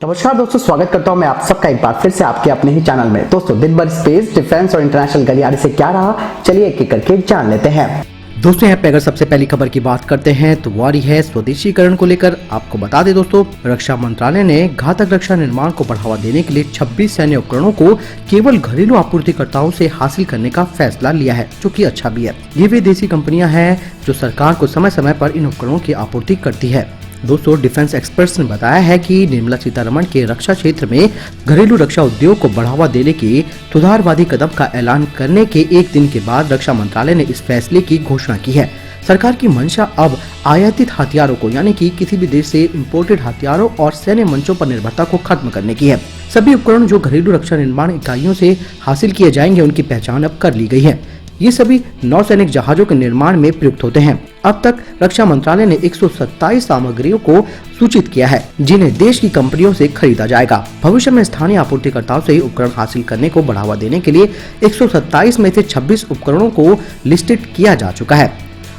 नमस्कार दोस्तों, स्वागत करता हूं मैं आप सबका एक बार फिर से आपके अपने ही चैनल में। दोस्तों, दिन भर स्पेस, डिफेंस और इंटरनेशनल गलियारे से क्या रहा, चलिए एक एक करके जान लेते हैं। दोस्तों, यहाँ पे अगर सबसे पहली खबर की बात करते हैं तो वो आ रही है स्वदेशीकरण को लेकर। आपको बता दें दोस्तों, रक्षा मंत्रालय ने घातक रक्षा निर्माण को बढ़ावा देने के लिए 26 सैन्य उपकरणों को केवल घरेलू आपूर्तिकर्ताओं से हासिल करने का फैसला लिया है, जो कि अच्छा भी है। ये विदेशी कंपनियां हैं जो सरकार को समय समय पर इन उपकरणों की आपूर्ति करती है। दोस्तों, डिफेंस एक्सपर्ट्स ने बताया है कि निर्मला सीतारमण के रक्षा क्षेत्र में घरेलू रक्षा उद्योग को बढ़ावा देने के सुधारवादी कदम का ऐलान करने के एक दिन के बाद रक्षा मंत्रालय ने इस फैसले की घोषणा की है। सरकार की मंशा अब आयातित हथियारों को, यानी कि किसी भी देश से इंपोर्टेड हथियारों और सैन्य मंचों पर निर्भरता को खत्म करने की है। सभी उपकरण जो घरेलू रक्षा निर्माण इकाइयों से हासिल किए जाएंगे, उनकी पहचान अब कर ली गई है। ये सभी नौसैनिक जहाजों के निर्माण में प्रयुक्त होते हैं। अब तक रक्षा मंत्रालय ने 127 सामग्रियों को सूचित किया है, जिन्हें देश की कंपनियों से खरीदा जाएगा। भविष्य में स्थानीय आपूर्तिकर्ताओं से उपकरण हासिल करने को बढ़ावा देने के लिए 127 में से 26 उपकरणों को लिस्टेड किया जा चुका है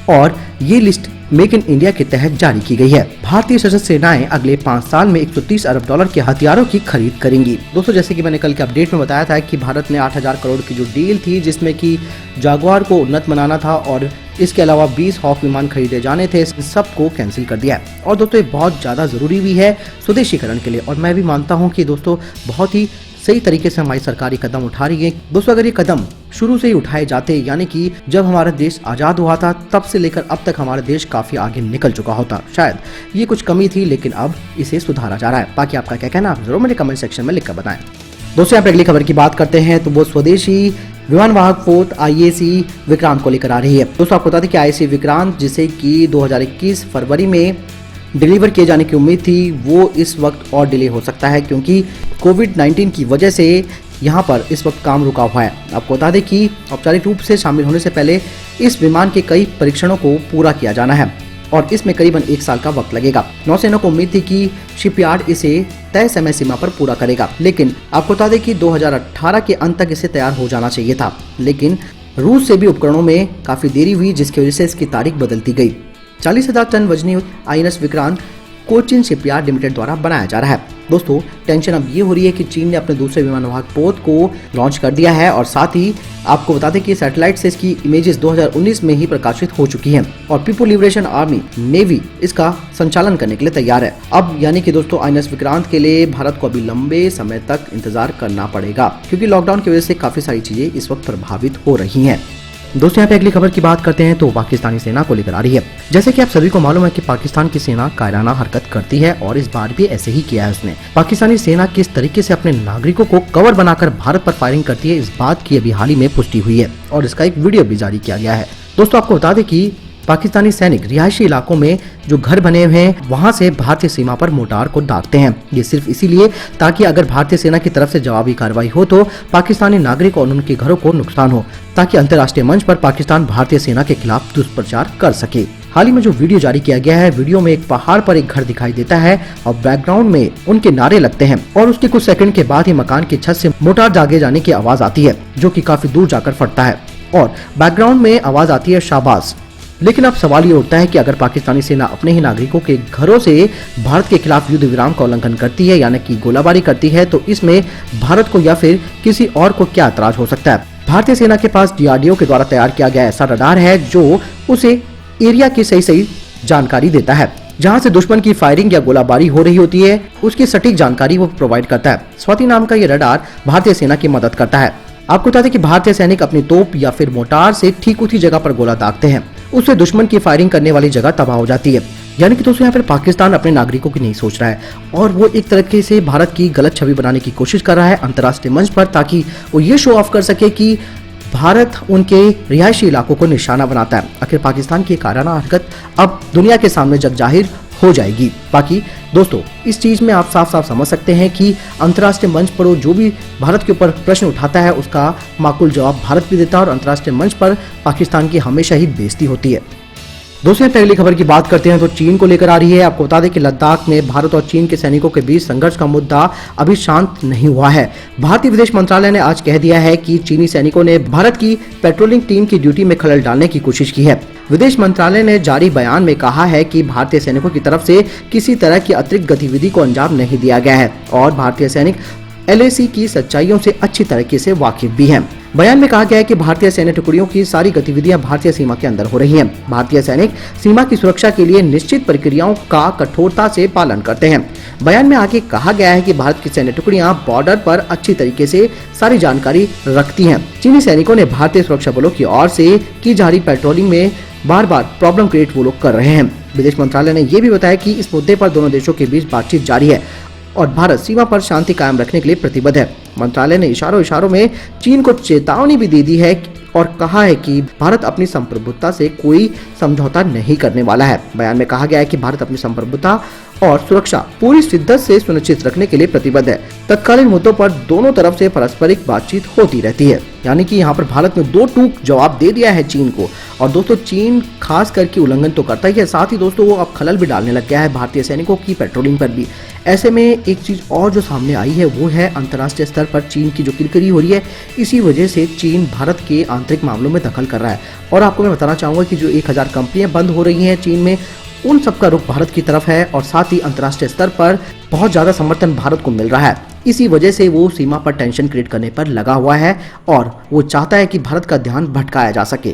और ये लिस्ट मेक इन इंडिया के तहत जारी की गई है। भारतीय सशस्त्र सेनाएं अगले 5 साल में 130 अरब डॉलर के हथियारों की खरीद करेंगी। दोस्तों, जैसे कि मैंने कल के अपडेट में बताया था कि भारत ने 8,000 करोड़ की जो डील थी, जिसमें कि जागुआर को उन्नत बनाना था और इसके अलावा 20 हॉक विमान खरीदे जाने थे, सबको कैंसिल कर दिया है। और दोस्तों, ये बहुत ज्यादा जरूरी भी है स्वदेशीकरण के लिए, और मैं भी मानता हूँ कि दोस्तों बहुत ही सही तरीके से हमारी सरकारी कदम उठा रही है। दोस्तों, अगर ये कदम शुरू से ही उठाए जाते, यानी कि जब हमारा देश आजाद हुआ था तब से लेकर अब तक हमारा देश काफी आगे निकल चुका होता। शायद ये कुछ कमी थी, लेकिन अब इसे सुधारा जा रहा है। बाकी आपका क्या कहना, आप जरूर मेरे कमेंट सेक्शन में लिखकर बताएं। दोस्तों, यहाँ पे अगली खबर की बात करते हैं तो वो स्वदेशी विमान वाहक पोत IAC विक्रांत को लेकर आ रही है। दोस्तों, आपको बता दें कि IAC विक्रांत, जिसे कि 2021 फरवरी में डिलीवर किए जाने की उम्मीद थी, वो इस वक्त और डिले हो सकता है, क्योंकि कोविड-19 की वजह से यहाँ पर इस वक्त काम रुका हुआ है। आपको बता दें कि औपचारिक रूप से शामिल होने से पहले इस विमान के कई परीक्षणों को पूरा किया जाना है और इसमें करीबन 1 साल का वक्त लगेगा। नौसेना को उम्मीद थी कि शिपयार्ड इसे तय समय सीमा पर पूरा करेगा, लेकिन आपको बता दें कि 2018 के अंत तक इसे तैयार हो जाना चाहिए था, लेकिन रूस से भी उपकरणों में काफी देरी हुई, जिसकी वजह से इसकी तारीख बदलती गई। 40,000 टन वजनी INS Vikrant Cochin shipyard limited द्वारा बनाया जा रहा है। दोस्तों, टेंशन अब ये हो रही है कि चीन ने अपने दूसरे विमान वाहक पोत को लॉन्च कर दिया है और साथ ही आपको बता दें कि सैटेलाइट से इसकी इमेजेस 2019 में ही प्रकाशित हो चुकी हैं और पीपुल लिबरेशन आर्मी नेवी इसका संचालन करने के लिए तैयार है। अब यानी कि दोस्तों, INS विक्रांत के लिए भारत को अभी लंबे समय तक इंतजार करना पड़ेगा, क्योंकि लॉकडाउन की वजह से काफी सारी चीजें इस वक्त प्रभावित हो रही हैं। दोस्तों, यहाँ पे अगली खबर की बात करते हैं तो पाकिस्तानी सेना को लेकर आ रही है। जैसे कि आप सभी को मालूम है कि पाकिस्तान की सेना कायराना हरकत करती है और इस बार भी ऐसे ही किया है उसने। पाकिस्तानी सेना किस तरीके से अपने नागरिकों को कवर बनाकर भारत पर फायरिंग करती है, इस बात की अभी हाल ही में पुष्टि हुई है और इसका एक वीडियो भी जारी किया गया है। दोस्तों, आपको बता दें कि पाकिस्तानी सैनिक रिहायशी इलाकों में जो घर बने हुए हैं, वहां से भारतीय सीमा पर मोर्टार को दागते हैं। ये सिर्फ इसीलिए ताकि अगर भारतीय सेना की तरफ से जवाबी कार्रवाई हो तो पाकिस्तानी नागरिक और उनके घरों को नुकसान हो, ताकि अंतर्राष्ट्रीय मंच पर पाकिस्तान भारतीय सेना के खिलाफ दुष्प्रचार कर सके। हाल ही में जो वीडियो जारी किया गया है, वीडियो में एक पहाड़ पर एक घर दिखाई देता है और बैकग्राउंड में उनके नारे लगते हैं और उसके कुछ सेकंड के बाद ही मकान की छत से मोर्टार दागे जाने की आवाज आती है, जो कि काफी दूर जाकर फटता है और बैकग्राउंड में आवाज आती है शाबाश। लेकिन अब सवाल ये उठता है कि अगर पाकिस्तानी सेना अपने ही नागरिकों के घरों से भारत के खिलाफ युद्ध विराम का उल्लंघन करती है, यानी कि गोलाबारी करती है, तो इसमें भारत को या फिर किसी और को क्या ऐतराज हो सकता है। भारतीय सेना के पास DRDO के द्वारा तैयार किया गया ऐसा रडार है जो उसे एरिया की सही जानकारी देता है, जहां से दुश्मन की फायरिंग या गोलाबारी हो रही होती है, उसकी सटीक जानकारी वो प्रोवाइड करता है। स्वाति नाम का ये रडार भारतीय सेना की मदद करता है। आपको बता दें कि भारतीय सैनिक अपनी तोप या फिर मोर्टार से ठीक उसी जगह पर गोला दागते हैं, उससे दुश्मन की फायरिंग करने वाली जगह तबाह हो जाती है। यानी कि दोस्तों, यहाँ पर पाकिस्तान अपने नागरिकों की नहीं सोच रहा है और वो एक तरीके से भारत की गलत छवि बनाने की कोशिश कर रहा है अंतर्राष्ट्रीय मंच पर, ताकि वो ये शो ऑफ कर सके कि भारत उनके रिहायशी इलाकों को निशाना बनाता है। आखिर पाकिस्तान की कायराना हरकत अब दुनिया के सामने जग जाहिर हो जाएगी। बाकी दोस्तों, इस चीज में आप साफ साफ समझ सकते हैं कि अंतर्राष्ट्रीय मंच पर जो भी भारत के ऊपर प्रश्न उठाता है, उसका माकूल जवाब भारत भी देता है और अंतर्राष्ट्रीय मंच पर पाकिस्तान की हमेशा ही बेइज्जती होती है। दोस्तों पहली खबर की बात करते हैं तो चीन को लेकर आ रही है। आपको बता दें कि लद्दाख में भारत और चीन के सैनिकों के बीच संघर्ष का मुद्दा अभी शांत नहीं हुआ है। भारतीय विदेश मंत्रालय ने आज कह दिया है कि चीनी सैनिकों ने भारत की पेट्रोलिंग टीम की ड्यूटी में खलल डालने की कोशिश की है। विदेश मंत्रालय ने जारी बयान में कहा है कि भारतीय सैनिकों की तरफ से किसी तरह की अतिरिक्त गतिविधि को अंजाम नहीं दिया गया है और भारतीय सैनिक LAC की सच्चाइयों से अच्छी तरीके से वाकिफ भी हैं। बयान में कहा गया है कि भारतीय सैन्य टुकड़ियों की सारी गतिविधियां भारतीय सीमा के अंदर हो रही हैं। भारतीय सैनिक सीमा की सुरक्षा के लिए निश्चित प्रक्रियाओं का कठोरता से पालन करते हैं। बयान में आगे कहा गया है कि भारत की सैन्य टुकड़ियां बॉर्डर पर अच्छी तरीके से सारी जानकारी रखती हैं। चीनी सैनिकों ने भारतीय सुरक्षा बलों की ओर से की जा रही पेट्रोलिंग में बार बार प्रॉब्लम क्रिएट वो लोग कर रहे हैं। विदेश मंत्रालय ने ये भी बताया कि इस मुद्दे पर दोनों देशों के बीच बातचीत जारी है और भारत सीमा पर शांति कायम रखने के लिए प्रतिबद्ध है। मंत्रालय ने इशारों में चीन को चेतावनी भी दे दी है और कहा है कि भारत अपनी संप्रभुता से कोई समझौता नहीं करने वाला है। बयान में कहा गया है कि भारत अपनी संप्रभुता और सुरक्षा पूरी शिद्दत से सुनिश्चित रखने के लिए प्रतिबद्ध है। तत्कालीन मुद्दों पर दोनों तरफ से पारस्परिक बातचीत होती रहती है। यानी कि यहाँ पर भारत ने दो टूक जवाब दे दिया है चीन को। और दोस्तों चीन खास करके उल्लंघन तो करता ही है, साथ ही दोस्तों वो अब खलल भी डालने लग गया है भारतीय सैनिकों की पेट्रोलिंग पर भी। ऐसे में एक चीज और जो सामने आई है वो है अंतर्राष्ट्रीय स्तर पर चीन की जो किरकिरी हो रही है। इसी वजह से चीन भारत के आंतरिक मामलों में दखल कर रहा है। और आपको मैं बताना चाहूंगा कि जो 1000 कंपनियां बंद हो रही हैं चीन में, उन सबका रुख भारत की तरफ है और साथ ही अंतर्राष्ट्रीय स्तर पर बहुत ज्यादा समर्थन भारत को मिल रहा है। इसी वजह से वो सीमा पर टेंशन क्रिएट करने पर लगा हुआ है और वो चाहता है कि भारत का ध्यान भटकाया जा सके।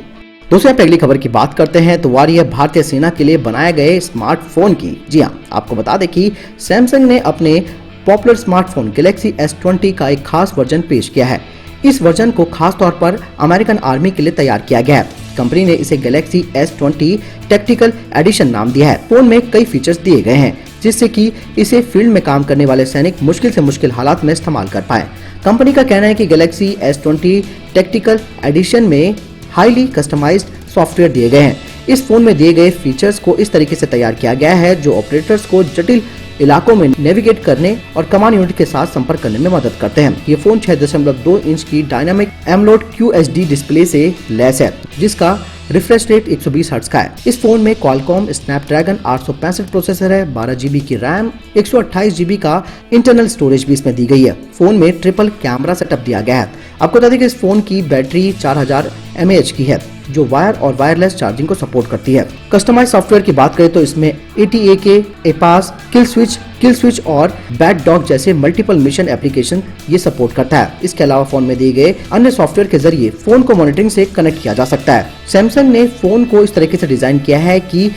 दोस्तों पहली खबर की बात करते हैं तो वारी है भारतीय सेना के लिए बनाए गए स्मार्टफोन की। जी हाँ, आपको बता दें कि सैमसंग ने अपने पॉपुलर स्मार्टफोन गैलेक्सी S20 का एक खास वर्जन पेश किया है। इस वर्जन को खास तौर पर अमेरिकन आर्मी के लिए तैयार किया गया है। कंपनी ने इसे गैलेक्सी S20 टैक्टिकल एडिशन नाम दिया है। फोन में कई फीचर्स दिए गए हैं जिससे कि इसे फील्ड में काम करने वाले सैनिक मुश्किल से मुश्किल हालात में इस्तेमाल कर पाए। कंपनी का कहना है कि गैलेक्सी S20 टैक्टिकल एडिशन में हाईली कस्टमाइज्ड सॉफ्टवेयर दिए गए हैं। इस फोन में दिए गए फीचर्स को इस तरीके से तैयार किया गया है जो ऑपरेटर्स को जटिल इलाकों में नेविगेट करने और कमांड यूनिट के साथ संपर्क करने में मदद करते हैं। ये फोन 6.2 इंच की डायनामिक एमोलेड QHD डिस्प्ले से लैस है जिसका रिफ्रेश रेट 120 हर्ट्ज का है। इस फोन में क्वालकॉम स्नैपड्रैगन 865 प्रोसेसर है, 12 GB की रैम, 128 GB का इंटरनल स्टोरेज भी इसमें दी गई है। फोन में ट्रिपल कैमरा सेटअप दिया गया है। आपको बता दें कि इस फोन की बैटरी 4000 mAh की है जो वायर और वायरलेस चार्जिंग को सपोर्ट करती है। कस्टमाइज सॉफ्टवेयर की बात करें तो इसमें ATAK, एपास, किल स्विच और बैट डॉग जैसे मल्टीपल मिशन एप्लीकेशन ये सपोर्ट करता है। इसके अलावा फोन में दिए गए अन्य सॉफ्टवेयर के जरिए फोन को मॉनिटरिंग से कनेक्ट किया जा सकता है। सैमसंग ने फोन को इस तरीके से डिजाइन किया है कि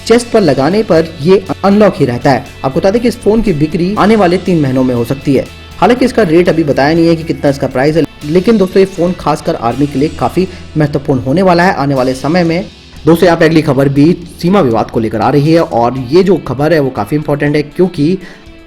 चेस्ट पर लगाने पर ये अनलॉक ही रहता है। आपको बता दें कि इस फोन की बिक्री आने वाले 3 महीनों में हो सकती है। हालांकि इसका रेट अभी बताया नहीं है कि कितना इसका प्राइस है, लेकिन दोस्तों ये फोन खासकर आर्मी के लिए काफी महत्वपूर्ण होने वाला है आने वाले समय में। दोस्तों यहाँ पे अगली खबर भी सीमा विवाद को लेकर आ रही है और ये जो खबर है वो काफी इंपॉर्टेंट है क्योंकि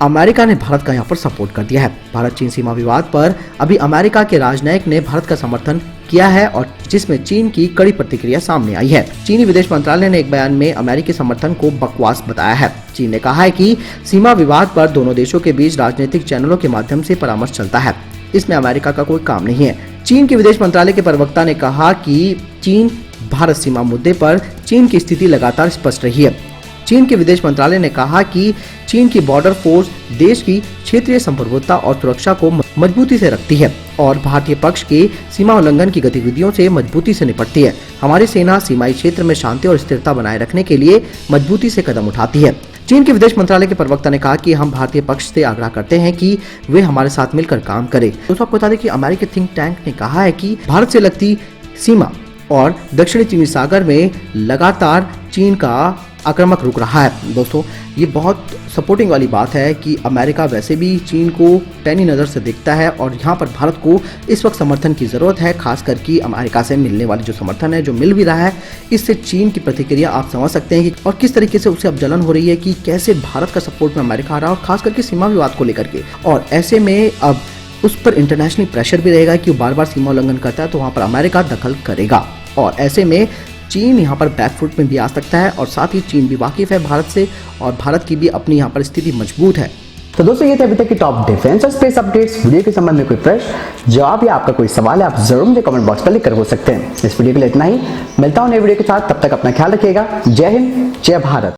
अमेरिका ने भारत का यहाँ पर सपोर्ट कर दिया है। भारत चीन सीमा विवाद पर अभी अमेरिका के राजनयिक ने भारत का समर्थन किया है और जिसमें चीन की कड़ी प्रतिक्रिया सामने आई है। चीनी विदेश मंत्रालय ने एक बयान में अमेरिकी समर्थन को बकवास बताया है। चीन ने कहा है कि सीमा विवाद पर दोनों देशों के बीच राजनीतिक चैनलों के माध्यम से परामर्श चलता है, इसमें अमेरिका का कोई काम नहीं है। चीन के विदेश मंत्रालय के प्रवक्ता ने कहा कि चीन भारत सीमा मुद्दे पर चीन की स्थिति लगातार स्पष्ट रही है। चीन के विदेश मंत्रालय ने कहा कि चीन की बॉर्डर फोर्स देश की क्षेत्रीय संप्रभुता और सुरक्षा को मजबूती से रखती है और भारतीय पक्ष के सीमा उल्लंघन की गतिविधियों से मजबूती से निपटती है। हमारी सेना सीमाई क्षेत्र में शांति और स्थिरता बनाए रखने के लिए मजबूती से कदम उठाती है। चीन के विदेश मंत्रालय के प्रवक्ता ने कहा कि हम भारतीय पक्ष से आग्रह करते हैं कि वे हमारे साथ मिलकर काम करें। दोस्तों आपको बता दें कि अमेरिकी थिंक टैंक ने कहा है कि भारत से लगती सीमा और दक्षिणी चीनी सागर में लगातार चीन का आक्रामक रुक रहा है। दोस्तों ये बहुत सपोर्टिंग वाली बात है कि अमेरिका वैसे भी चीन को पैनी नज़र से देखता है और यहाँ पर भारत को इस वक्त समर्थन की ज़रूरत है, खास करके अमेरिका से मिलने वाली जो समर्थन है जो मिल भी रहा है, इससे चीन की प्रतिक्रिया आप समझ सकते हैं कि और किस तरीके से उसे अब जलन हो रही है कि कैसे भारत का सपोर्ट में अमेरिका आ रहा है और खास करके सीमा विवाद को लेकर के। और ऐसे में अब उस पर इंटरनेशनल प्रेशर भी रहेगा कि वो बार बार सीमा उल्लंघन करता है तो वहाँ पर अमेरिका दखल करेगा और ऐसे में चीन यहाँ पर बैकफुट में भी आ सकता है और साथ ही चीन भी वाकिफ है भारत से और भारत की भी अपनी यहाँ पर स्थिति मजबूत है। तो दोस्तों ये थे अभी तक की टॉप डिफेंस और स्पेस अपडेट्स। वीडियो के संबंध में कोई प्रश्न, जवाब या आपका कोई सवाल है, आप जरूर मुझे कमेंट बॉक्स पर लिखकर हो सकते हैं। इस वीडियो के लिए इतना ही, मिलता हूं नई वीडियो के साथ, तब तक अपना ख्याल रखिएगा। जय हिंद, जय भारत।